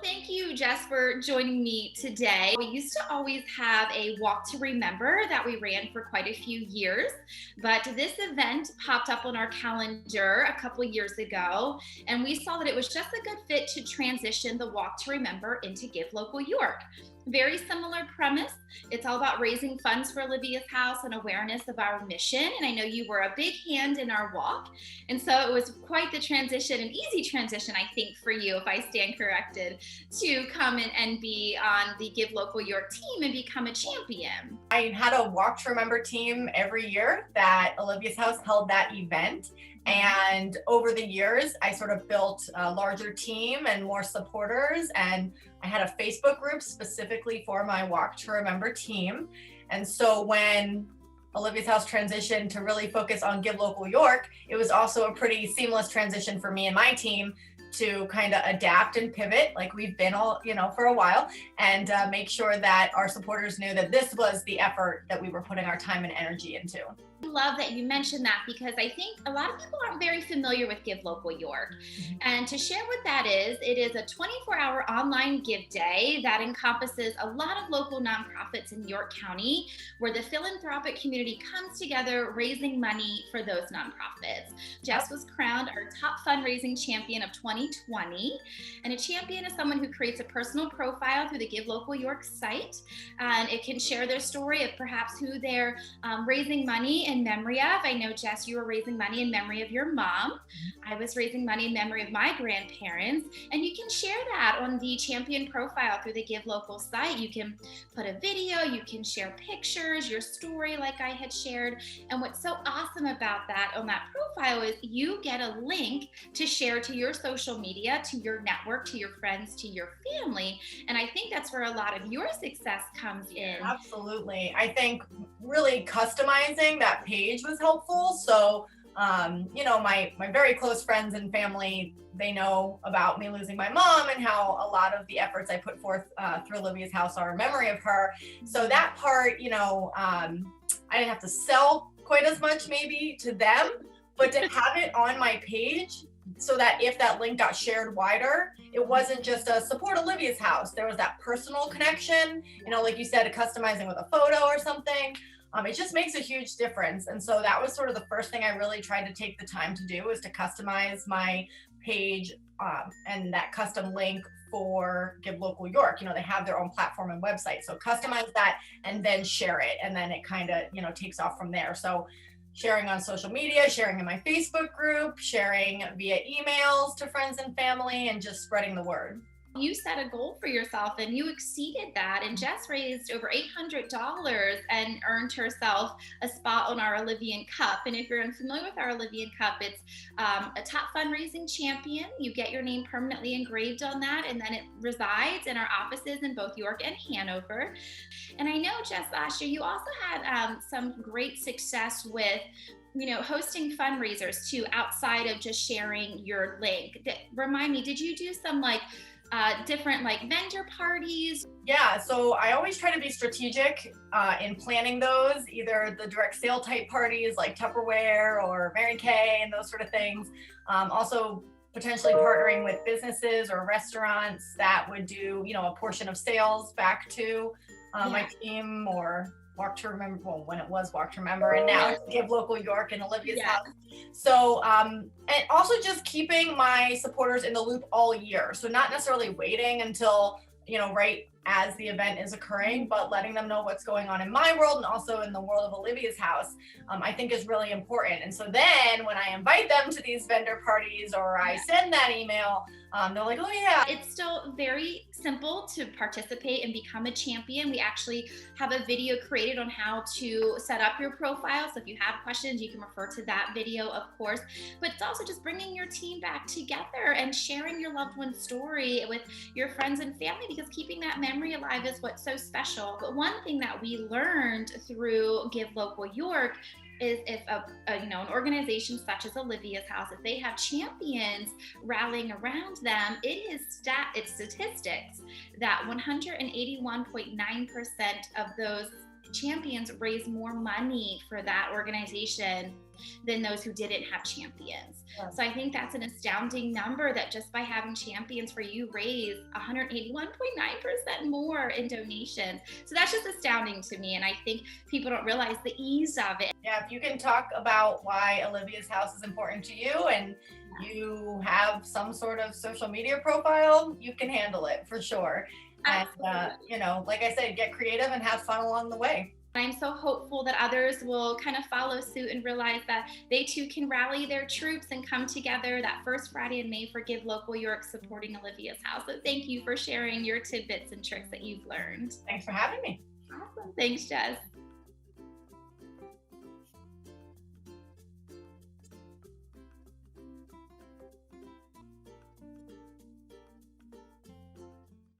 Thank you, Jess, for joining me today. We used to always have a walk to remember that we ran for quite a few years, but this event popped up on our calendar a couple years ago, and we saw that it was just a good fit to transition the walk to remember into Give Local York. Very similar premise. It's all about raising funds for Olivia's house and awareness of our mission. And I know you were a big hand in our walk. And so it was quite the transition, an easy transition, I think, for you, if I stand corrected, to come in and be on the Give Local York team and become a champion. I had a Walk to Remember team every year that Olivia's house held that event. And over the years, I sort of built a larger team and more supporters. And I had a Facebook group specifically for my Walk to Remember team. And so when Olivia's house transitioned to really focus on Give Local York, it was also a pretty seamless transition for me and my team to kind of adapt and pivot like we've been all, for a while, and make sure that our supporters knew that this was the effort that we were putting our time and energy into. I love that you mentioned that, because I think a lot of people aren't very familiar with Give Local York. And to share what that is, it is a 24-hour online give day that encompasses a lot of local nonprofits in York County, where the philanthropic community comes together raising money for those nonprofits. Jess was crowned our top fundraising champion of 2020. And a champion is someone who creates a personal profile through the Give Local York site. And it can share their story of perhaps who they're raising money in memory of. I know, Jess, you were raising money in memory of your mom. I was raising money in memory of my grandparents. And you can share that on the champion profile through the Give Local site. You can put a video, you can share pictures, your story like I had shared. And what's so awesome about that on that profile is you get a link to share to your social media, to your network, to your friends, to your family. And I think that's where a lot of your success comes in. Absolutely. I think really customizing that page was helpful. So, my very close friends and family, they know about me losing my mom and how a lot of the efforts I put forth through Olivia's house are in memory of her. So that part, I didn't have to sell quite as much maybe to them, but to have it on my page so that if that link got shared wider, it wasn't just a support Olivia's house. There was that personal connection, like you said, customizing with a photo or something. It just makes a huge difference. And so that was sort of the first thing I really tried to take the time to do, is to customize my page and that custom link for Give Local York. They have their own platform and website. So customize that and then share it. And then it kind of, takes off from there. So sharing on social media, sharing in my Facebook group, sharing via emails to friends and family, and just spreading the word. You set a goal for yourself and you exceeded that. And Jess raised over $800 and earned herself a spot on our Olivian Cup. And if you're unfamiliar with our Olivian Cup, it's a top fundraising champion. You get your name permanently engraved on that, and then it resides in our offices in both York and Hanover. And I know, Jess, last year you also had some great success with hosting fundraisers too, outside of just sharing your link. Remind me, did you do some different vendor parties? Yeah, so I always try to be strategic in planning those, either the direct sale type parties like Tupperware or Mary Kay and those sort of things. Also potentially partnering with businesses or restaurants that would do, a portion of sales back to my team, or Walk to Remember, when it was Walk to Remember, and now it's Give Local York and Olivia's house. So, and also just keeping my supporters in the loop all year. So not necessarily waiting until, right as the event is occurring, but letting them know what's going on in my world and also in the world of Olivia's house, I think is really important. And so then when I invite them to these vendor parties or I send that email, they're like, oh yeah. It's still very simple to participate and become a champion. We actually have a video created on how to set up your profile. So if you have questions, you can refer to that video, of course. But it's also just bringing your team back together and sharing your loved one's story with your friends and family, because keeping that memory alive is what's so special. But one thing that we learned through Give Local York is if an organization such as Olivia's house, if they have champions rallying around them, it's statistics that 181.9% of those champions raise more money for that organization than those who didn't have champions. Yes. So I think that's an astounding number, that just by having champions for you raise 181.9% more in donations. So that's just astounding to me. And I think people don't realize the ease of it. Yeah, if you can talk about why Olivia's house is important to you, and you have some sort of social media profile, you can handle it for sure. And, you know, like I said, get creative and have fun along the way. I'm so hopeful that others will kind of follow suit and realize that they too can rally their troops and come together that first Friday in May for Give Local York, supporting Olivia's house. So thank you for sharing your tidbits and tricks that you've learned. Thanks for having me. Awesome. Thanks, Jess.